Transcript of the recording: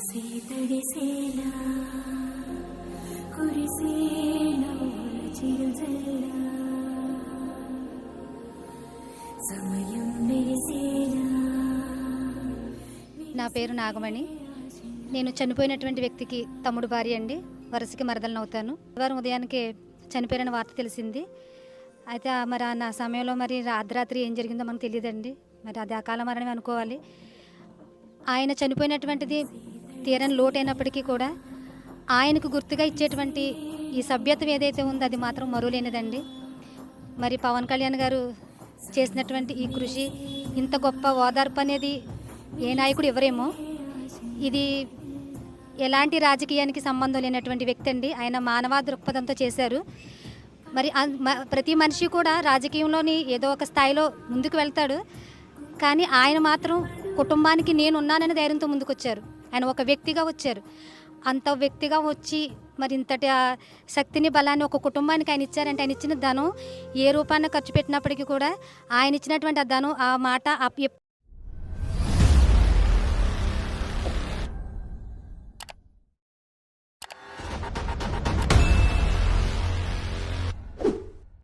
మనసే తడిసేలా కురిసేలా చిరుజల్లా సమయం మెరిసేలా. నా పేరు నాగమణి. నేను చనిపోయినటువంటి వ్యక్తికి తమ్ముడు భార్య అండి. వరుసకి మరదలను అవుతాను. వారం ఉదయానికి చనిపోయిన వార్త తెలిసింది. అయితే మరి నా సమయంలో మరి అర్ధరాత్రి ఏం జరిగిందో మనకు తెలియదండి. మరి అది అకాల మరణం అనుకోవాలి. ఆయన చనిపోయినటువంటిది తీరని లోటైనప్పటికీ కూడా ఆయనకు గుర్తుగా ఇచ్చేటువంటి ఈ సభ్యత్వం ఏదైతే ఉందో అది మాత్రం మరువలేనిదండి. మరి పవన్ కళ్యాణ్ గారు చేసినటువంటి ఈ కృషి, ఇంత గొప్ప ఓదార్పు అనేది ఏ నాయకుడు ఎవరేమో. ఇది ఎలాంటి రాజకీయానికి సంబంధం లేనటువంటి వ్యక్తి అండి. ఆయన మానవ దృక్పథంతో చేశారు. మరి ప్రతి మనిషి కూడా రాజకీయంలోని ఏదో ఒక స్థాయిలో ముందుకు వెళ్తాడు. కానీ ఆయన మాత్రం కుటుంబానికి నేనున్నానని ధైర్యంతో ముందుకొచ్చారు. ఆయన ఒక వ్యక్తిగా వచ్చారు. అంత వ్యక్తిగా వచ్చి మరి ఇంతటి శక్తిని బలాన్ని ఒక కుటుంబానికి ఆయన ఇచ్చారంటే, ఆయన ఇచ్చిన ధనం ఏ రూపాన్ని ఖర్చు పెట్టినప్పటికీ కూడా ఆయన ఇచ్చినటువంటి ఆ ధనం, ఆ మాట